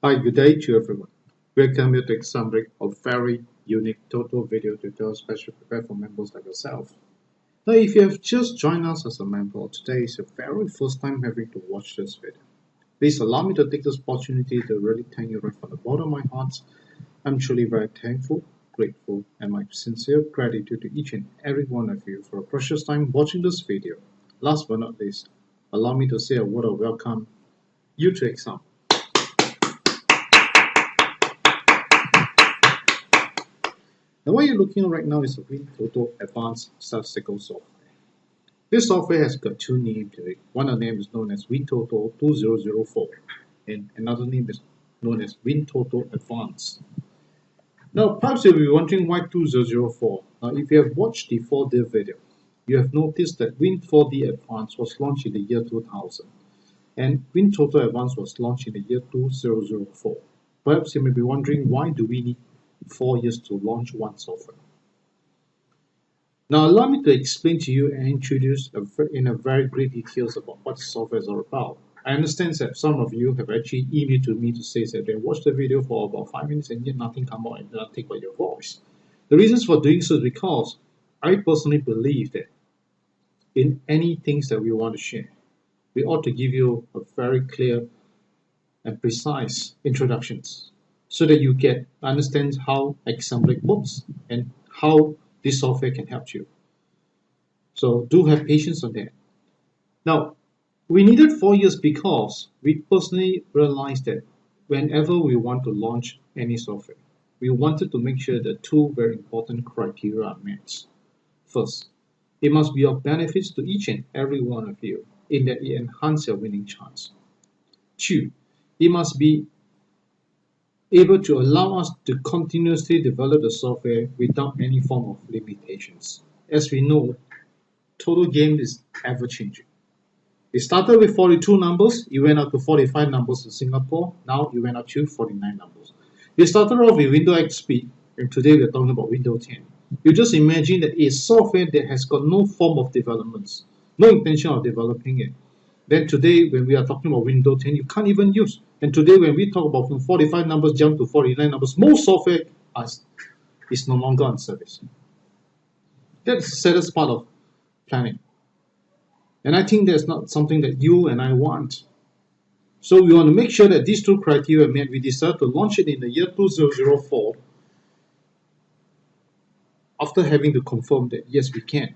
Hi, good day to everyone. Welcome you to Assemblix, a very unique Toto video tutorial specially prepared for members like yourself. Now, if you have just joined us as a member, today is your very first time having to watch this video. Please allow me to take this opportunity to really thank you right from the bottom of my heart. I'm truly very thankful, grateful, and my sincere gratitude to each and every one of you for a precious time watching this video. Last but not least, allow me to say a word of welcome you to Exam. Now what you're looking at right now is a WinToto Advance Statistical Software. This software has got two names to it. One of them is known as WinToto 2004 and another name is known as WinToto Advance. Now perhaps you'll be wondering why 2004. Now if you have watched the 4D video, you have noticed that Win4D Advance was launched in the year 2000 and WinToto Advance was launched in the year 2004. Perhaps you may be wondering why do we need 4 years to launch one software. Now allow me to explain to you and introduce in a very great details about what software is all about. I understand that some of you have actually emailed to me to say that they watched the video for about 5 minutes and yet nothing come out and nothing but your voice. The reasons for doing so is because I personally believe that in any things that we want to share, we ought to give you a very clear and precise introductions so that you can understand how Assemblix works and how this software can help you. So do have patience on that. Now, we needed 4 years because we personally realized that whenever we want to launch any software, we wanted to make sure that two very important criteria are met. First, it must be of benefits to each and every one of you in that it enhances your winning chance. Two, it must be able to allow us to continuously develop the software without any form of limitations. As we know, total game is ever changing. It started with 42 numbers, it went up to 45 numbers in Singapore, now it went up to 49 numbers. It started off with Windows XP, and today we're talking about Windows 10. You just imagine that a software that has got no form of developments, no intention of developing it. Then today, when we are talking about Windows 10, you can't even use. And today, when we talk about from 45 numbers jump to 49 numbers, most software is no longer on service. That's the saddest part of planning. And I think that's not something that you and I want. So we want to make sure that these two criteria are met. We decided to launch it in the year 2004 after having to confirm that yes, we can.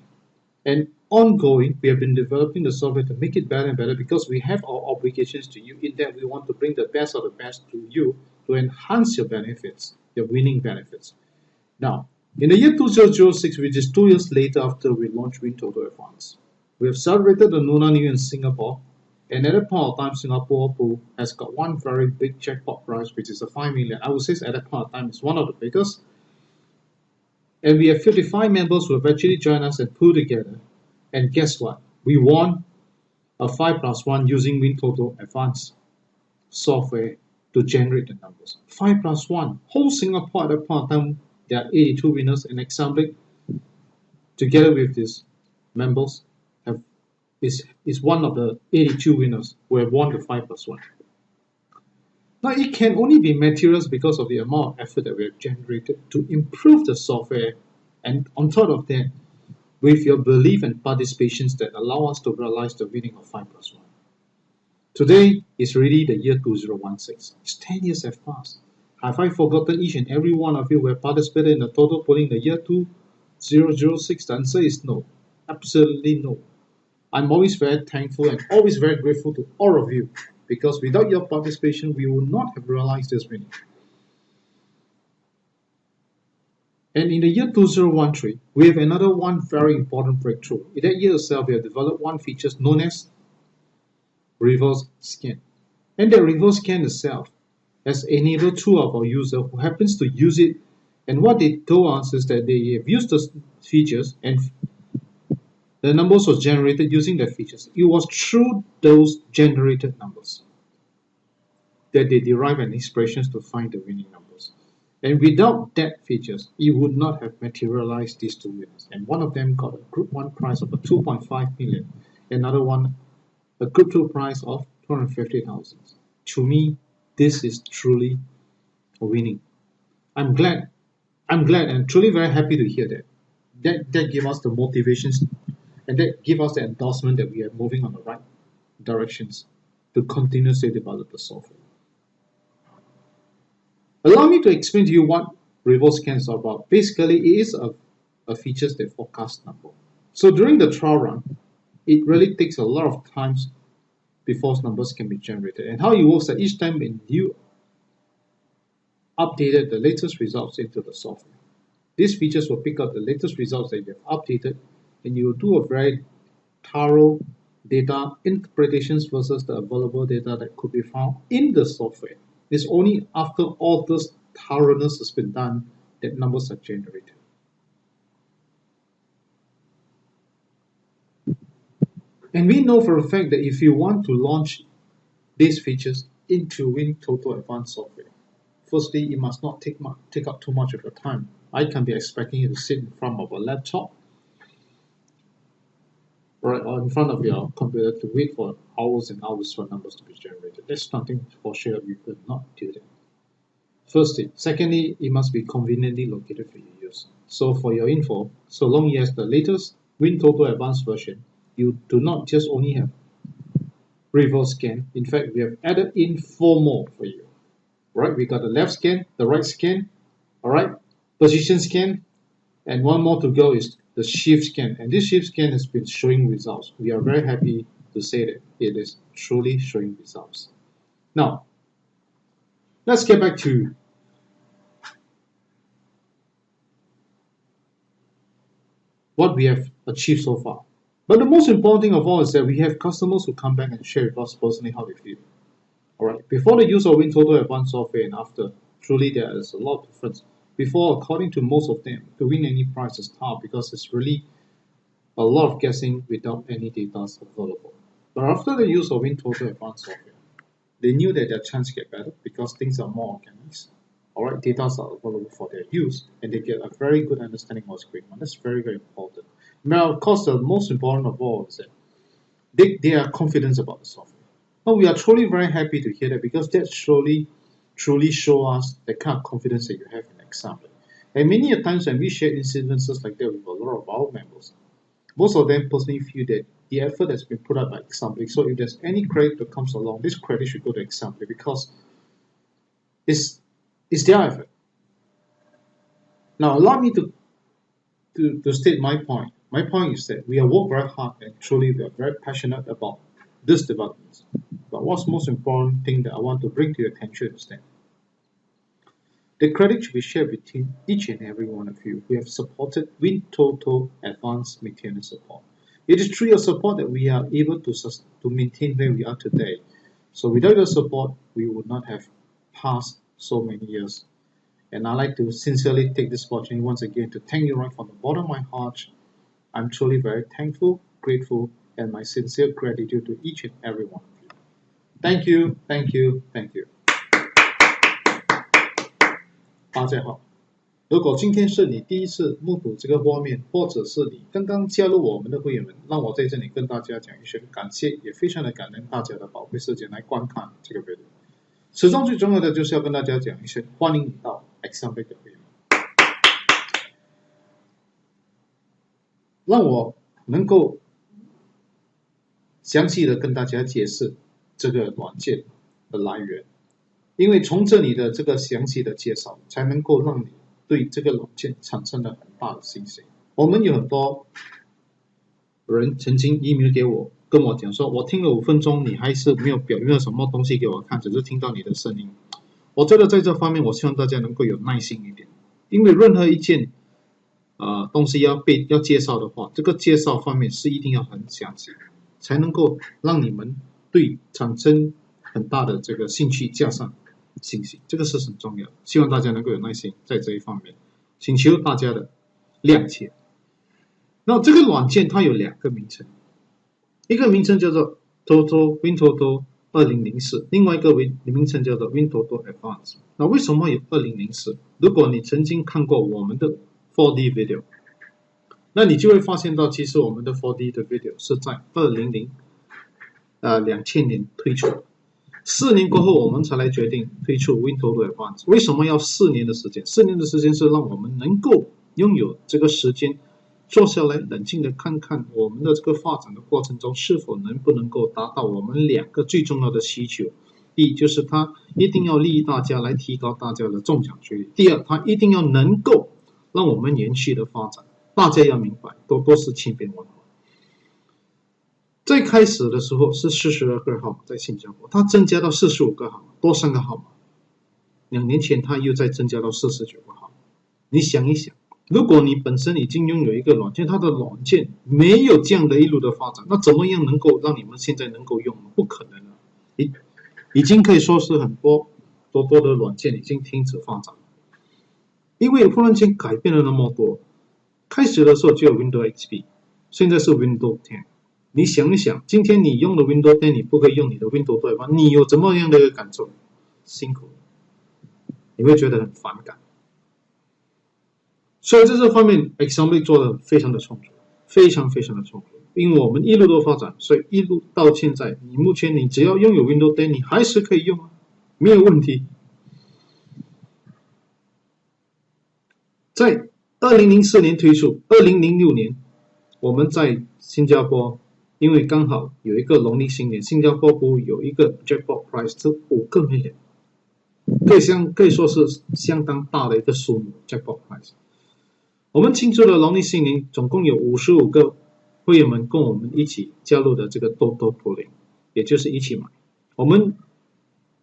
And ongoing, we have been developing the software to make it better and better because we have our obligations to you in that we want to bring the best of the best to you to enhance your benefits, your winning benefits. Now, in the year 2006, which is 2 years later after we launched WinToto Advance, we have celebrated the Lunar New Year in Singapore, and at that point of time, Singapore pool has got one very big jackpot prize, which is a 5 million. I would say at that point of time, it's one of the biggest. And we have 55 members who have actually joined us and pulled together. And guess what? We won a 5+1 using WinToto Advance software to generate the numbers. 5+1. Whole Singapore at that point of time, there are 82 winners, and Assemblix, together with these members, is one of the 82 winners who have won the 5+1. Now, it can only be materials because of the amount of effort that we have generated to improve the software, and on top of that, with your belief and participations that allow us to realize the winning of 5+1. Today is really the year 2016. It's 10 years have passed. Have I forgotten each and every one of you who have participated in the total polling in the year 2006? The answer is no. Absolutely no. I'm always very thankful and always very grateful to all of you because without your participation, we would not have realized this winning. And in the year 2013, we have another one very important breakthrough. In that year itself, we have developed one feature known as reverse scan. And the reverse scan itself has enabled two of our users who happens to use it. And what they told us is that they have used the features and the numbers was generated using the features. It was through those generated numbers that they derive an expressions to find the winning numbers. And without that features, it would not have materialized these two winners. And one of them got a Group 1 prize of a 2.5 million. Another one, a Group 2 prize of 250,000. To me, This is truly a winning. I'm glad and truly very happy to hear that. That give us the motivations and that give us the endorsement that we are moving on the right directions to continuously develop the software. Allow me to explain to you what reverse scan is about. Basically, it is a features that forecast number. So during the trial run, it really takes a lot of times before numbers can be generated. And how it works that each time when you updated the latest results into the software, these features will pick up the latest results that you have updated, and you will do a very thorough data interpretations versus the available data that could be found in the software. It's only after all this thoroughness has been done that numbers are generated. And we know for a fact that if you want to launch these features into WinToto Advance Software, firstly, it must not take up too much of your time. I can be expecting you to sit in front of a laptop, right, or in front of your computer to wait for hours and hours for numbers to be generated. That's something for sure you could not do that. Firstly. Secondly, it must be conveniently located for your use. So for your info, so long as the latest WinToto Advanced version, you do not just only have reverse scan. In fact, we have added in 4 more for you. Right, we got the left scan, the right scan, all right, position scan, and one more to go is the shift scan. And this shift scan has been showing results. We are very happy to say that it is truly showing results. Now, let's get back to what we have achieved so far. But the most important thing of all is that we have customers who come back and share with us personally how they feel. Alright, before the use of WinToto Advanced Software and after, truly there is a lot of difference. Before, according to most of them, to win any prize is tough because it's really a lot of guessing without any data available. But after the use of WinToto Advanced Software, they knew that their chance get better because things are more organized. Alright, data are available for their use and they get a very good understanding of what's going on. That's very, very important. Now, of course, the most important of all is that they are confident about the software. Now, we are truly very happy to hear that because that truly show us the kind of confidence that you have in Assemblix. And many a times when we share incidences like that with a lot of our members, most of them personally feel that the effort has been put out by Assemblix. So if there's any credit that comes along, this credit should go to Assemblix because it's their effort. Now, allow me to state my point. My point is that we have worked very hard and truly we are very passionate about this development. But what's most important thing that I want to bring to your attention is that the credit should be shared between each and every one of you who have supported WinToto Advanced Maintenance Support. It is through your support that we are able to maintain where we are today. So without your support, we would not have passed so many years. And I'd like to sincerely take this opportunity once again to thank you right from the bottom of my heart. I'm truly very thankful, grateful, and my sincere gratitude to each and every one of you. Thank you, thank you, thank you. 大家好，如果今天是你第一次目睹这个画面，或者是你刚刚加入我们的会员们，让我在这里跟大家讲一声感谢，也非常的感恩大家的宝贵时间来观看这个 video。始终最重要的就是要跟大家讲一声，欢迎你到 Assemblix 的会员。让我能够详细的跟大家解释这个软件的来源，因为从这里的这个详细的介绍，才能够让你对这个软件产生了很大的信心。我们有很多人曾经 email 给我，跟我讲说，我听了5分钟，你还是没有什么东西给我看，只是听到你的声音。我觉得在这方面，我希望大家能够有耐心一点，因为任何一件东西要介绍的话，这个介绍方面是一定要很详细，才能够让你们对产生很大的这个兴趣加上信心，这个是很重要的。希望大家能够有耐心在这一方面，请求大家的谅解。那这个软件它有2个名称，一个名称叫做 WinToto 2004，另外一个名称叫做 WinToto Advance。那为什么有2004？如果你曾经看过我们的 4D video， 那你就会发现到，其实我们的 4D 的 video 是在2000年推出的。4年过后，我们才来决定推出 WinToto Advance。为什么要4年的时间？4年的时间是让我们能够拥有这个时间，坐下来冷静的看看我们的这个发展的过程中是否能够达到我们2个最重要的需求。第一，就是它一定要利益大家，来提高大家的中奖几率；第二，它一定要能够让我们延续的发展。大家要明白，都是千变万化。最开始的时候是42个号码在新加坡，它增加到45个号码，多3个号码。2年前它又再增加到49个号码。你想一想，如果你本身已经拥有一个软件，它的软件没有这样的一路的发展，那怎么样能够让你们现在能够用？不可能了，已经可以说是很多的软件已经停止发展，因为忽然间改变了那么多。开始的时候就有 Windows XP， 现在是 Windows 10。你想一想，今天你用的 Windows 10，你不可以用你的 Windows 对吧？你有怎么样的一个感受？辛苦，你会觉得很反感。所以在这方面 Assemblix 做的非常的充足，非常的充足。因为我们一路都发展，所以一路到现在，目前你只要拥有 Windows 10，你还是可以用啊，没有问题。在2004年推出，2006年我们在新加坡，因为刚好有一个农历新年，新加坡部有一个 jackpot prize 是5个 million， 可以说是相当大的一个数目 jackpot prize。我们庆祝了农历新年，总共有55个会员们跟我们一起加入的这个 Toto Fans， 也就是一起买。我们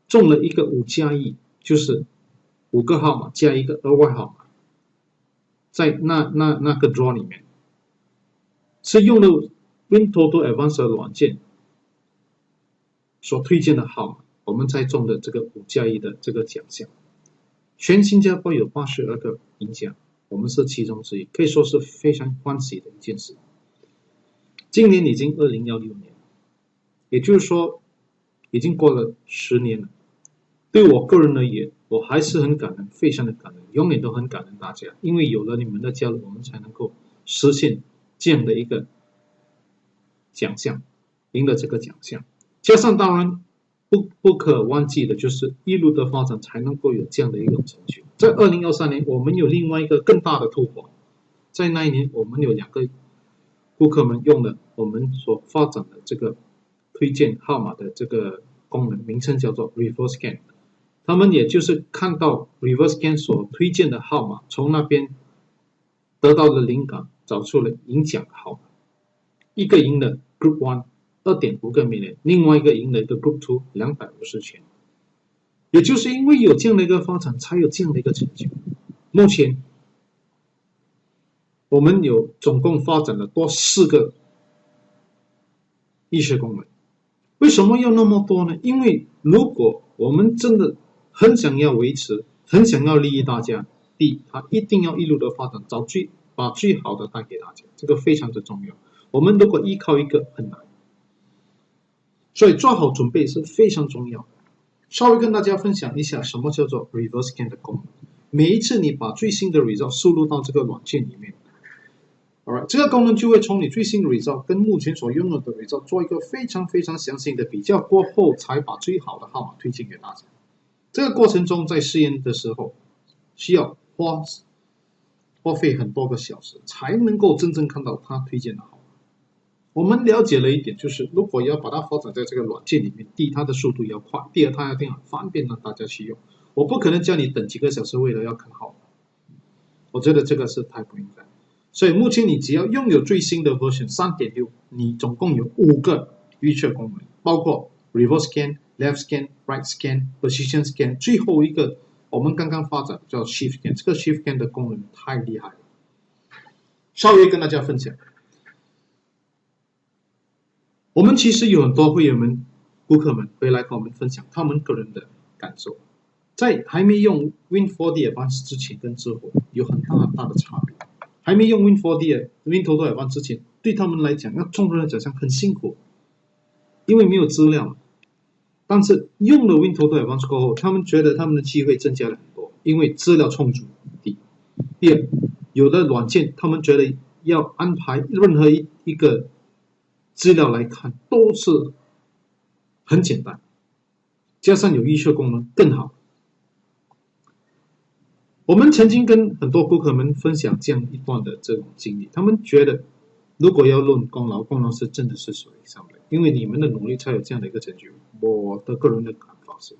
中了一个5+1，就是5个号码加一个额外号码，在那个 draw 里面是用了 WinToto Advance 的软件所推荐的号码，我们才中的这个5+1的这个奖项。全新加坡有82个赢家，我们是其中之一，可以说是非常欢喜的一件事。今年已经2016年，也就是说已经过了10年了。对我个人而言，我还是很感恩，非常的感恩，永远都很感恩大家，因为有了你们的加入，我们才能够实现这样的一个奖项，赢了这个奖项。加上当然不可忘记的就是一路的发展才能够有这样的一种成就。在2013年，我们有另外一个更大的突破，在那一年我们有2个顾客们用了我们所发展的这个推荐号码的这个功能，名称叫做 Reverse Scan。他们也就是看到 Reverse Scan 所推荐的号码，从那边得到了灵感，找出了赢奖号码。一个赢了 Group 1 2.5个 million， 另外一个赢了一个 Group 2 250千。也就是因为有这样的一个发展，才有这样的一个成就。目前我们有总共发展了多4个意识功能。为什么要那么多呢？因为如果我们真的很想要维持，很想要利益大家，第一，它一定要一路的发展，把最好的带给大家，这个非常的重要。我们如果依靠一个很难，所以做好准备是非常重要的。稍微跟大家分享一下什么叫做 Reverse Scan 的功能。每一次你把最新的 result 输入到这个软件里面， Alright， 这个功能就会从你最新的 result 跟目前所拥有的 result 做一个非常详细的比较，过后才把最好的号码推荐给大家。这个过程中在试验的时候需要花费很多个小时，才能够真正看到他推荐的号码。我们了解了一点，就是如果要把它发展在这个软件里面，第一，它的速度要快；第二，它一定很方便让大家去用。我不可能叫你等几个小时为了要看号码，我觉得这个是太不应该。所以目前你只要拥有最新的 version 3.6， 你总共有5个预测功能，包括 Reverse Scan、Left Scan、Right Scan、Position Scan， 最后一个我们刚刚发展叫 Shift Scan。这个 Shift Scan 的功能太厉害了，稍微跟大家分享。我们其实有很多会员们、顾客们会来跟我们分享他们个人的感受，在还没用 Win4D Advance 之前跟之后有很大的差别。还没用 Win4D WinToto Advance 之前，对他们来讲要中人的奖项很辛苦，因为没有资料。但是用了 WinToto Advance 过后，他们觉得他们的机会增加了很多，因为资料充足。第二，有的软件他们觉得要安排任何一个资料来看都是很简单，加上有预设功能更好。我们曾经跟很多顾客们分享这样一段的这种经历，他们觉得如果要论功劳，功劳是真的是属于上面，因为你们的努力才有这样的一个成就。我的个人的看法是，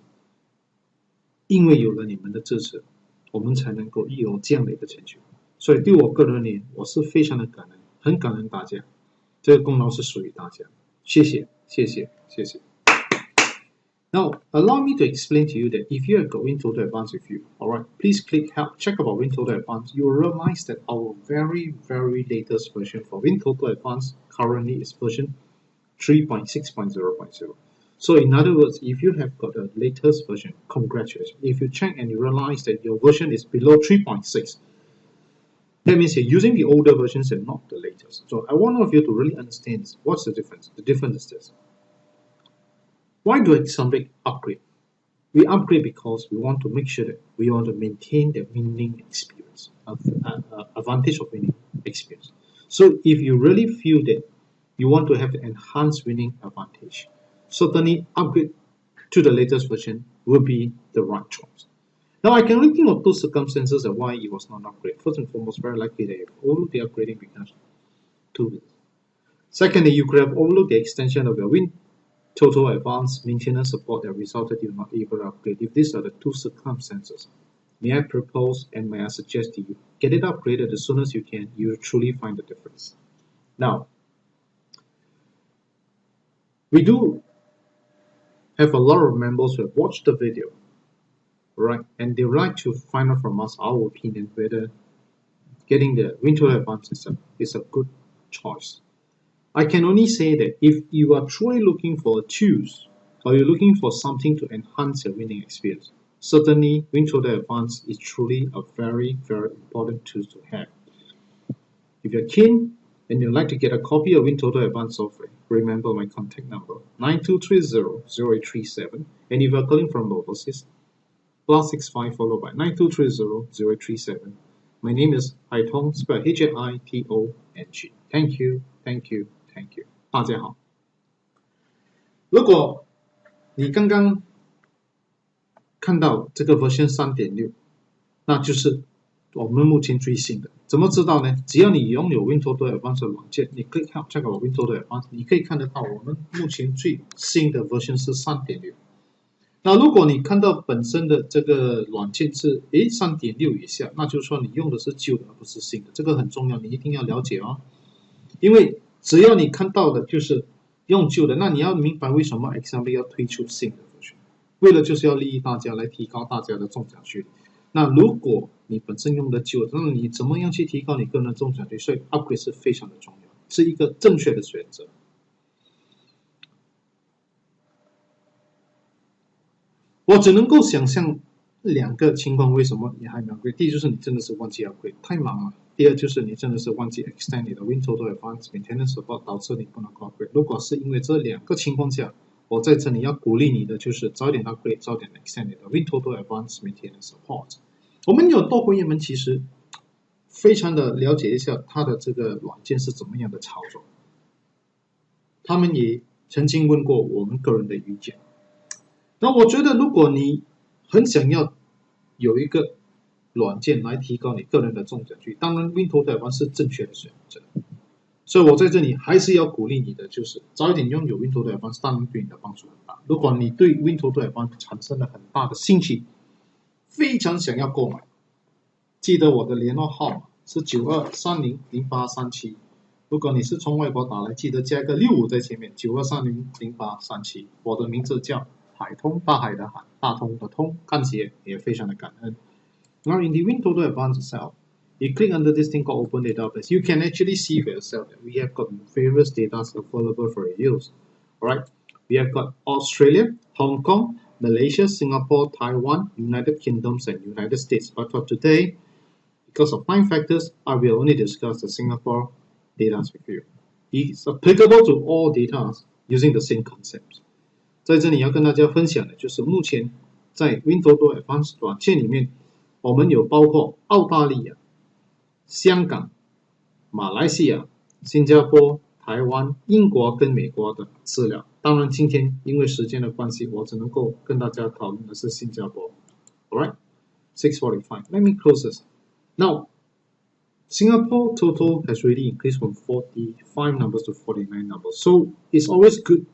因为有了你们的支持，我们才能够有这样的一个成就。所以对我个人而言，我是非常的感恩，很感恩大家，这个功劳是属于大家。谢谢，谢谢，谢谢。Now, allow me to explain to you that if you have got WinToto Advance with you, alright, please click help, check about WinToto Advance. You will realize that our very, very latest version for WinToto Advance currently is version 3.6.0.0. So in other words, if you have got a latest version, congratulations. If you check and you realize that your version is below 3.6, that means you're using the older versions and not the latest. So I want all of you to really understand this. What's the difference? The difference is this. Why do Assemblix upgrade? We upgrade because we want to make sure that we want to maintain the winning experience, advantage of winning experience. So if you really feel that you want to have the enhanced winning advantage, certainly upgrade to the latest version will be the right choice. Now I can only think of two circumstances of why it was not upgraded. First and foremost, very likely that you've overlooked the upgrading because two reasons. Secondly, you could have overlooked the extension of your WinToto Advance maintenance support that resulted in not able to upgrade. If these are the two circumstances, may I propose and may I suggest to you, get it upgraded as soon as you can. You will truly find the difference. Now, we do have a lot of members who have watched the video, right? And they would like to find out from us our opinion whether getting the WinToto Advance is a good choice. I can only say that if you are truly looking for tools or you're looking for something to enhance your winning experience, certainly WinToto Advance is truly a very, very important tool to have. If you're keen and you'd like to get a copy of WinToto Advance Software, remember my contact number 9230-0837, and if you're calling from overseas, +65 followed by 9230-0837. My name is Hai Tong, spelled H-A-I-T-O-N-G. Thank you, thank you, thank you. 大家好。如果你刚刚看到这个 version 3.6，那就是我们目前最新的。怎么知道呢？只要你拥有 WinToto Advance 的软件，你可以看这个 WinToto Advance， 你可以看得到我们目前最新的 version 是 3.6。那如果你看到本身的这个软件是3.6以下，那就是说你用的是旧的而不是新的，这个很重要，你一定要了解哦。因为只要你看到的就是用旧的，那你要明白为什么 Assemblix 要推出新的 version， 为了就是要利益大家，来提高大家的中奖率。那如果你本身用的旧的，那你怎么样去提高你个人的中奖率？所以 upgrade 是非常的重要，是一个正确的选择。我只能够想象两个情况，为什么你还没 upgrade？ 第一就是你真的是忘记 upgrade， 太忙了；第二就是你真的是忘记 extend 你的 WinToto Advance maintenance support， 导致你不能 upgrade。如果是因为这两个情况下，我在这里要鼓励你的就是早点 upgrade， 早点 extend 你的 WinToto Advance maintenance support。我们有多会员们其实非常的了解一下它的这个软件是怎么样的操作，他们也曾经问过我们个人的意见。那我觉得如果你很想要有一个软件来提高你个人的中奖率，当然 WinToto Advance 是正确的选择。所以我在这里还是要鼓励你的，就是早一点拥有 WinToto Advance， 当然对你的帮助很大。如果你对 WinToto Advance 产生了很大的兴趣，非常想要购买，记得我的联络号码是92300837。如果你是从外国打来，记得加一个65在前面，92300837。我的名字叫海通，大海的海，大通的通，看起来也非常的感恩。Now in the WinToto Advance itself, you click under this thing called Open Database. You can actually see for yourself that we have got various data available for your use. Alright, we have got Australia, Hong Kong, Malaysia, Singapore, Taiwan, United Kingdoms, and United States. But for today, because of time factors, I will only discuss the Singapore data with you. It's applicable to all data using the same concepts. 在这里要跟大家分享的就是目前在 WinToto Advance 软件里面，我们有包括澳大利亚、香港、马来西亚、新加坡、台湾、英国跟美国的资料。当然，今天因为时间的关系，我只能够跟大家讨论的是新加坡。All right, 6:45. Let me close this. Now, Singapore total has really increased from 45 numbers to 49 numbers. So it's always good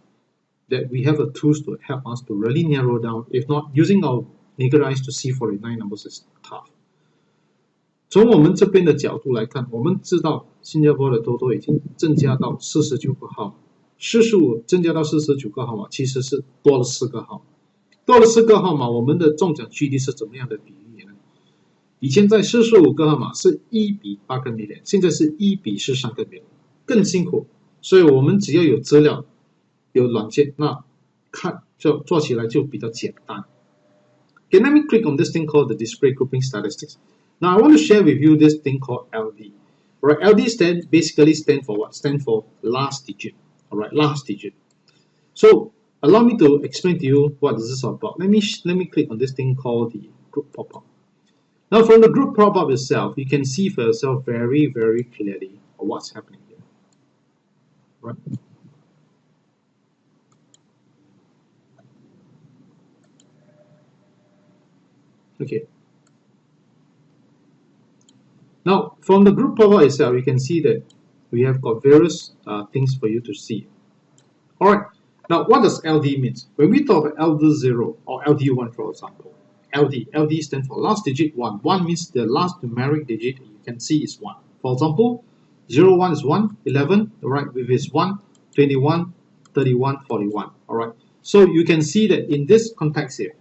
that we have the tools to help us to really narrow down. If not, using our naked eyes to see 49 numbers is tough. 从我们这边的角度来看，我们知道新加坡的 total 已经增加到49个号，45增加到49个号码，其实是多了4个号。多了4个号码，我们的中奖几率是怎么样的比例呢？以前在45个号码是1比8个 million， 现在是1比13个 million， 更辛苦。所以我们只要有资料、有软件，那看就做起来就比较简单。Okay, let me click on this thing called the display grouping statistics. Now I want to share with you this thing called LD. Alright, LD basically stand for what? Stand for last digit. Alright, last digit. So allow me to explain to you what this is about. Let me click on this thing called the group pop-up. Now from the group pop-up itself, you can see for yourself very, very clearly what's happening here. Right? Okay. Now from the group pop-up itself, you can see that we have got various things for you to see. Alright. Now, what does LD mean? When we talk about LD0 or LD1, for example, LD stands for last digit 1. 1 means the last numeric digit you can see is 1. For example, 01 is 1, 11, alright, with is 1, 21, 31, 41, alright. So you can see that in this context here,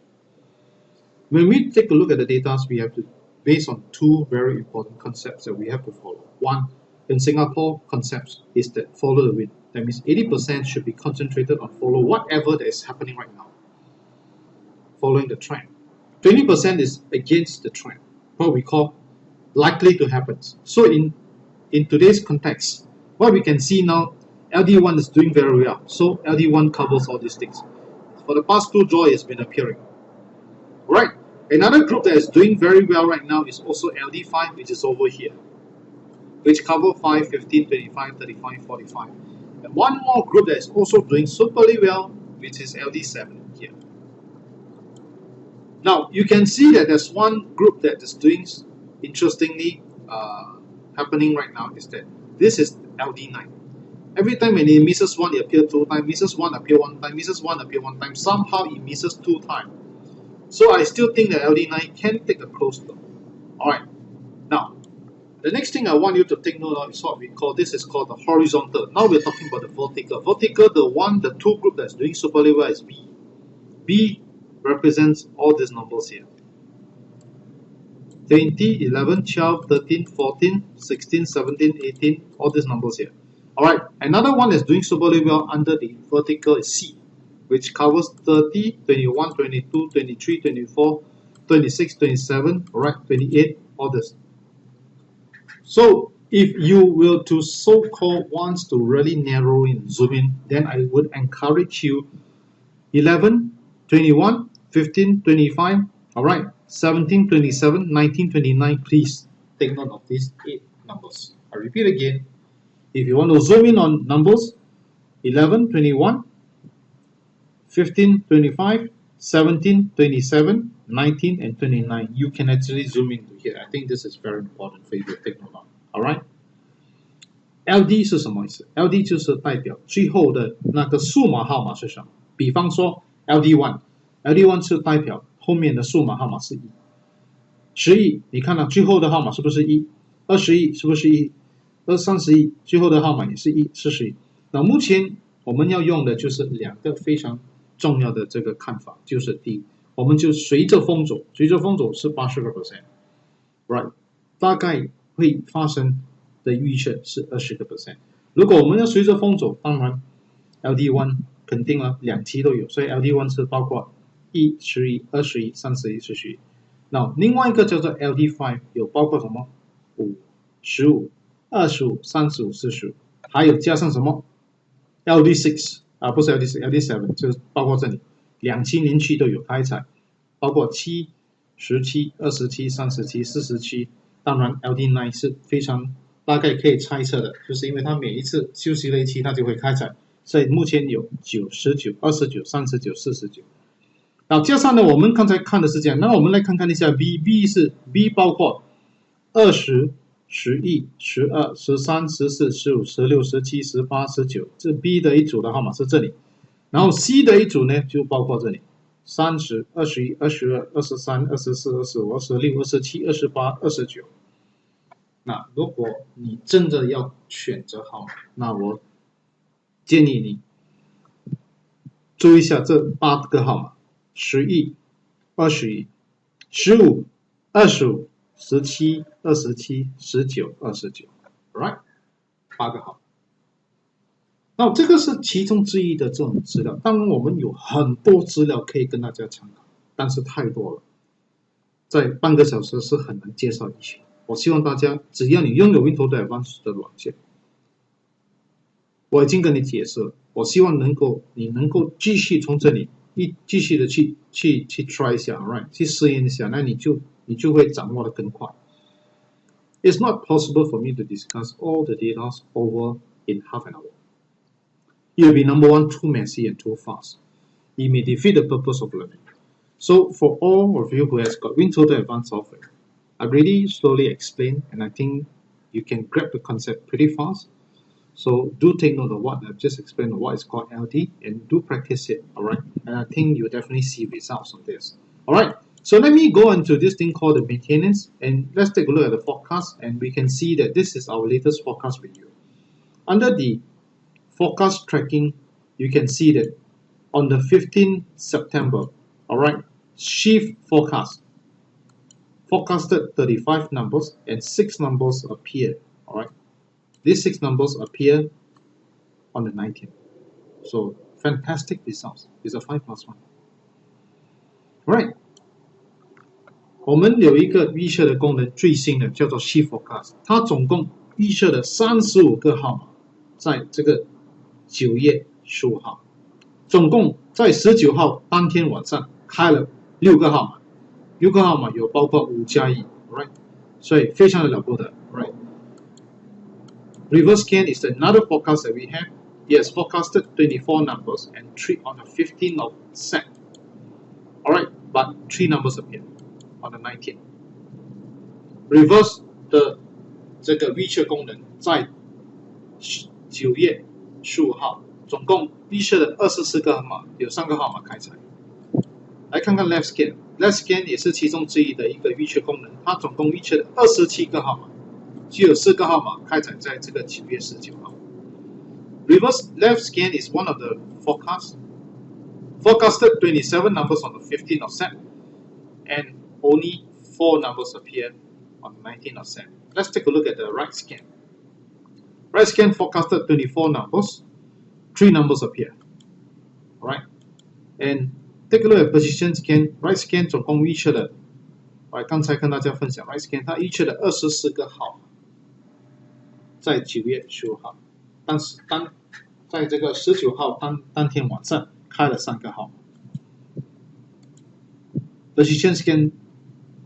when we take a look at the data, we have to base on two very important concepts that we have to follow. One, in Singapore, concepts is that follow the wind. That means 80% should be concentrated on follow whatever that is happening right now, following the trend. 20% is against the trend, what we call likely to happen. So in today's context, what we can see now, LD1 is doing very well. So LD1 covers all these things. For the past 2 draw, it's been appearing. Right. Another group that is doing very well right now is also LD5, which is over here, which cover 5, 15, 25, 35, 45. And one more group that is also doing superly well, which is LD7 here. Now, you can see that there's one group that is doing interestingly happening right now is that this is LD9. Every time when it misses 1, it appears 2 times, misses 1, appear 1 time, misses 1, appear 1 time. Somehow it misses 2 times. So I still think that LD9 can take a close look. Alright, now, the next thing I want you to take note of is what we call, this is called the horizontal. Now we're talking about the vertical. Vertical, the 2 group that's doing superly well is B. B represents all these numbers here. 20, 11, 12, 13, 14, 16, 17, 18, all these numbers here. Alright, another one that's doing superly well under the vertical is C, which covers 30, 21, 22, 23, 24, 26, 27, alright, 28, all this. So if you will to so-called wants to really narrow in, zoom in, then I would encourage you 11, 21, 15, 25, alright, 17, 27, 19, 29, please take note of these 8 numbers. I repeat again, if you want to zoom in on numbers, 11, 21, 15, 25, 17, 27, 19, and 29, you can actually zoom into here. I think this is very important for you to take note of. Alright? LD 是什么意思？ LD 就是代表最后的那个数码号码是什么？比方说 LD1 是代表后面的数码号码是1。10亿，你看到最后的号码是不是1？ 20亿是不是1？ 30亿最后的号码也是1， 40亿。那目前我们要用的就是2个非常重要的这个看法，就是第一，我们就随着风走，随着风走是 80%， right， 大概会发生的预测是 20%。 如果我们要随着风走，当然 LD1 肯定了2期都有，所以 LD1 是包括1、10亿、20亿、30亿、40亿。那另外一个叫做 LD5， 有包括什么5、15、25、35、45，还有加上什么 LD6 不是 LD6 LD7， 就是包括这里2期连续都有开采，包括7、17、27、37、47。当然 LD9 是非常大概可以猜测的，就是因为它每一次休息了1期，它就会开采所以目前有9、19、29、39、49。然后加上呢，我们刚才看的是这样，那我们来看看一下 V 是 V 包括20、11、12、13、14、15、16、17、18、19，这 B 的一组的号码是这里。然后 C 的一组呢，就包括这里：30、21、22、23、24、25、26、27、28、29。那如果你真的要选择号码，那我建议你注意一下这8个号码：11、21、15、25、17、27、19、29 ，right？ 8个号码。那这个是其中之一的这种资料。当然，我们有很多资料可以跟大家参考，但是太多了，在半个小时是很难介绍一切。我希望大家，只要你拥有 WinToto Advance 的软件，我已经跟你解释了。我希望你能够继续从这里继续的去 try 一下 ，right？ 去试验一下，那你就会掌握的更快。It's not possible for me to discuss all the data over in half an hour. It will be number one, too messy and too fast. It may defeat the purpose of learning. So for all of you who has got WinToto Advance Software, I really slowly explain, and I think you can grab the concept pretty fast. So do take note of what I've just explained, what is called LD, and do practice it, alright? And I think you'll definitely see results of this. Alright, so let me go into this thing called the maintenance, and let's take a look at the forecast, and we can see that this is our latest forecast video. Under the forecast tracking, you can see that on the 15th September, alright, shift forecast, forecasted 35 numbers and 6 numbers appeared, alright. These 6 numbers appear on the 19th. So fantastic results. It's a 5+1. Alright. 我们有一个预测的功能，最新的叫做 Shift Forecast， 它总共预测了35个号码，在这个9月15号，总共在19号当天晚上开了6个号码，6个号码有包括5加1 ，right？ 所以非常的了不得 ，right？Reverse scan is another forecast that we have. It has forecasted 24 numbers and 3 on the 15th of Sep. Alright, but 3 numbers appear on the 19th. Reverse 的这个预测功能在9月15号，总共预测了24个号码，有3个号码开采。来看看 Left Scan。Left Scan 也是其中之一的一个预测功能，它总共预测了27个号码。只有4个号码开采在这个9月19号。Reverse left scan is one of the forecasted 27 numbers on the 15th of Sep, and only 4 numbers appear on the 19th of Sep. Let's take a look at the right scan. Right scan forecasted 24 numbers, 3 numbers appear. Alright, and take a look at position scan. Right scan 总共预测了，刚才跟大家分享 right scan 它预测了24个号码。在9月15号，但是在这个19号当天晚上开了3个号码。Position scan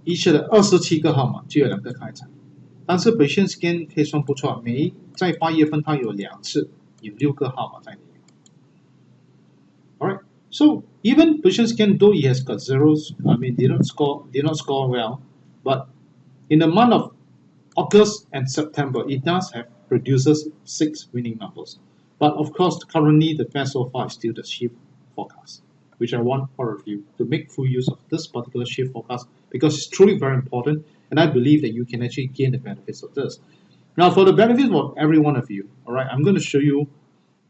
预测了27个号码，就有2个开采。但是 Position scan 可以算不错，在8月份它有2次，有6个号码在里面。Alright, so even Position scan though it has got zeros, I mean did not score well, but in the month of August and September, it does have produces 6 winning numbers. But of course, currently the best so far is still the shift forecast, which I want all of you to make full use of this particular shift forecast because it's truly very important, and I believe that you can actually gain the benefits of this. Now, for the benefit of every one of you, all right, I'm going to show you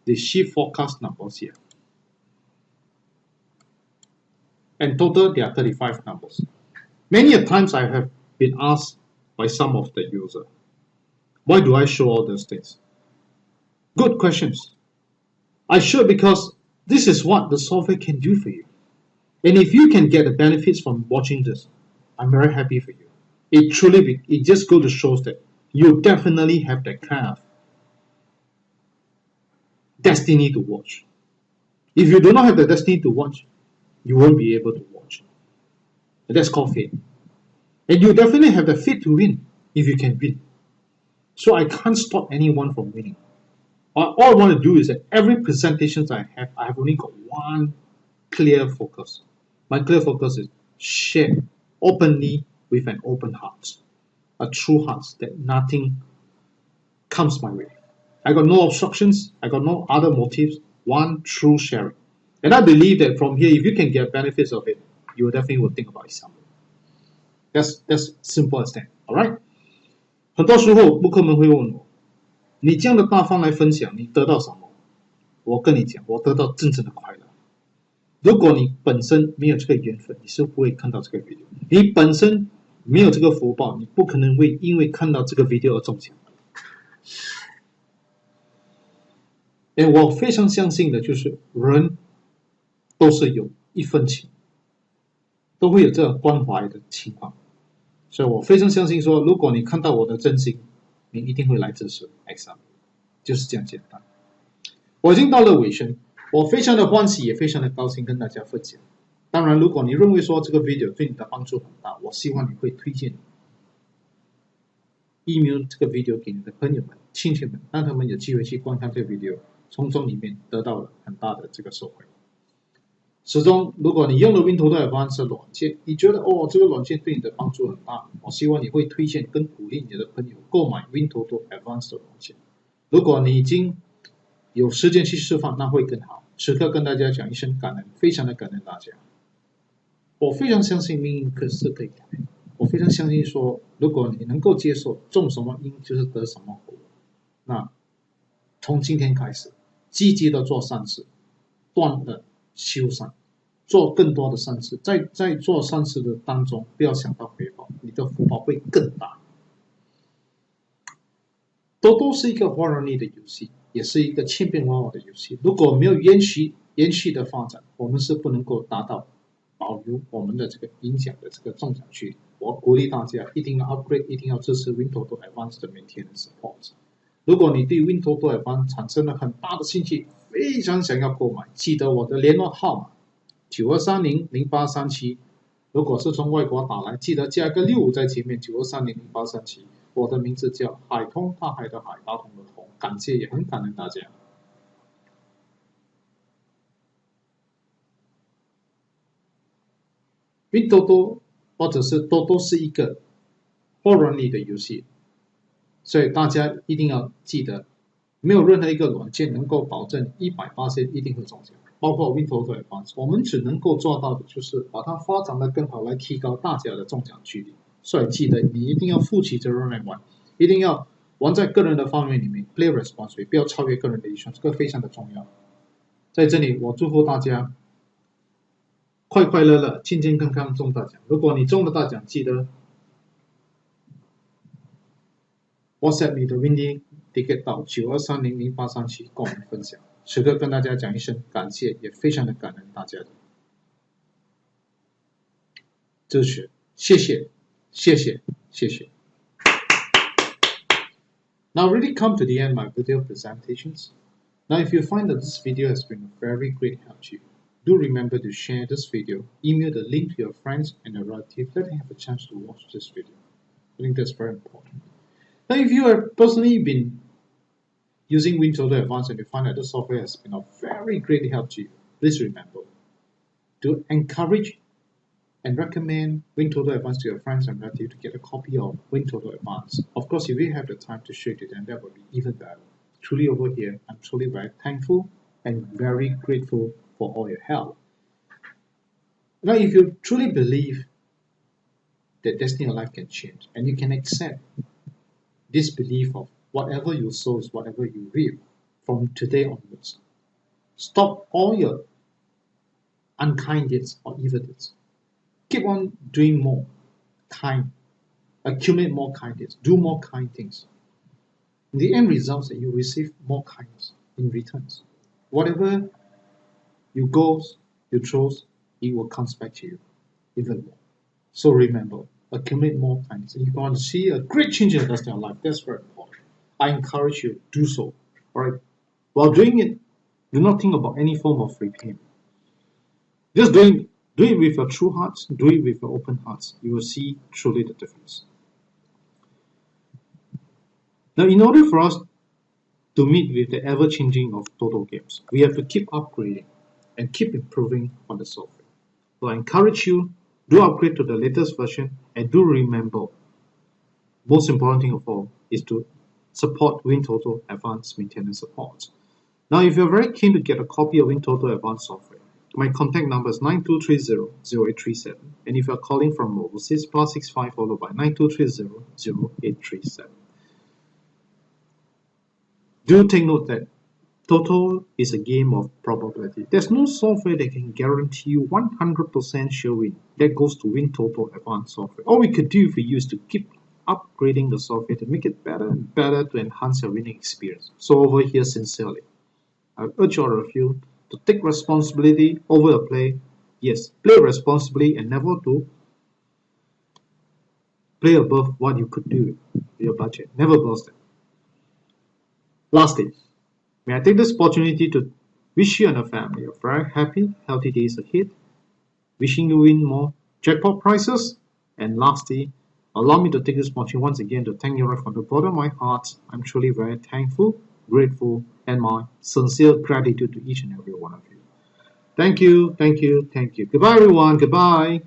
the shift forecast numbers here. And total, there are 35 numbers. Many a times I have been asked by some of the users, why do I show all those things? Good questions. I show because this is what the software can do for you. And if you can get the benefits from watching this, I'm very happy for you. It just goes to show that you definitely have that kind of destiny to watch. If you do not have the destiny to watch, you won't be able to watch. And that's called fate. And you definitely have the fate to win if you can win. So I can't stop anyone from winning. All I want to do is that every presentation I have only got one clear focus. My clear focus is share openly with an open heart, a true heart that nothing comes my way. I got no obstructions. I got no other motives. One true sharing. And I believe that from here, if you can get benefits of it, you definitely will think about Assembly. That's simple as that. All right. 很多时候，顾客们会问我，你这样的大方来分享，你得到什么？我跟你讲，我得到真正的快乐。如果你本身没有这个缘分，你是不会看到这个 video。你本身没有这个福报，你不可能会因为看到这个 video 而中奖。我非常相信的就是人都是有一份情，都会有这种关怀的情况，所以我非常相信说，如果你看到我的真心，你一定会来支持 exam， 就是这样简单。我已经到了尾声，我非常的欢喜，也非常的高兴跟大家分享。当然，如果你认为说这个 video 对你的帮助很大，我希望你会推荐 email 这个 video 给你的朋友们、亲戚们，让他们有机会去观看这个 video， 从中里面得到了很大的这个收获。始终，如果你用了 WinToto Advance 软件，你觉得这个软件对你的帮助很大，我希望你会推荐跟鼓励你的朋友购买 WinToto Advance 的软件。如果你已经有时间去释放，那会更好。此刻跟大家讲一声感恩，非常的感恩大家。我非常相信命运是可以改变，我非常相信说，如果你能够接受种什么因就是得什么果，那从今天开始，积极的做善事，断了修善，做更多的善事，在做善事的当中，不要想到回报，你的福报会更大。都是一个活人力的游戏，也是一个千变万化的游戏。如果没有延续的发展，我们是不能够达到保留我们的这个影响的这个中奖距离。我鼓励大家一定要 upgrade， 一定要支持 WinToto Advance 的 maintenance support。如果你对 WinToto Advance 产生了很大的兴趣，非常想要购买，记得我的联络号码92300837。如果是从外国打来，记得加个65在前面92300837。我的名字叫海通，大海的海，大同的同。感谢，也很感恩大家。WinToto 或者是Toto是一个活人力的游戏，所以大家一定要记得，没有任何一个软件能够保证100%一定会中奖，包括 WinToto Advance， 我们只能够做到的就是把它发展的更好，来提高大家的中奖距离。所以记得你一定要负起责任来玩，一定要玩在个人的方面里面 play responsibly， 不要超越个人的意愿，这个非常的重要。在这里我祝福大家快快乐乐、健健康康中大奖。如果你中了大奖，记得 WhatsApp 你的 Winning Ticket 到92300837跟我们分享。此刻跟大家讲一声感谢，也非常的感恩大家的支持，谢谢，谢谢，谢谢。Now really come to the end of my video presentations. Now if you find that this video has been a very great help to you, do remember to share this video, email the link to your friends and your relatives, let them have a chance to watch this video. I think that's very important. Now if you have personally been using WinToto Advance and you find that the software has been of very great help to you, please remember to encourage and recommend WinToto Advance to your friends and relatives to get a copy of WinToto Advance. Of course, if you have the time to share it to them, that would be even better. Truly over here, I'm truly very thankful and very grateful for all your help. Now, if you truly believe that destiny of life can change and you can accept this belief of whatever you sow is whatever you reap from today onwards, stop all your unkind deeds or evil deeds. Keep on doing more kind, accumulate more kind deeds, do more kind things. The end result is that you receive more kindness in returns. Whatever you goes, you chose, it will come back to you even more. So remember, accumulate more kindness. If you want to see a great change in the rest of your life, that's very important. I encourage you to do so. All right. While doing it, do not think about any form of repayment. Just do it with your true hearts, do it with your open hearts. You will see truly the difference. Now, in order for us to meet with the ever-changing of Toto games. We have to keep upgrading and keep improving on the software. So I encourage you, do upgrade to the latest version, and do remember, most important thing of all is to support WinToto Advance Maintenance Support. Now, if you're very keen to get a copy of WinToto Advance Software, my contact number is 9230-0837, and if you're calling from overseas, +65 followed by 9230-0837. Do take note that Toto is a game of probability. There's no software that can guarantee you 100% sure win. That goes to WinToto Advanced Software. All we could do for you is to keep upgrading the software to make it better and better to enhance your winning experience. So over here, sincerely, I urge all of you to take responsibility over your play. Yes, play responsibly and never to play above what you could do with your budget. Never blows that. Lastly, may I take this opportunity to wish you and your family a very happy, healthy days ahead, wishing you win more jackpot prizes, and lastly, allow me to take this opportunity once again to thank you right from the bottom of my heart. I'm truly very thankful, grateful, and my sincere gratitude to each and every one of you. Thank you, thank you, thank you. Goodbye, everyone. Goodbye.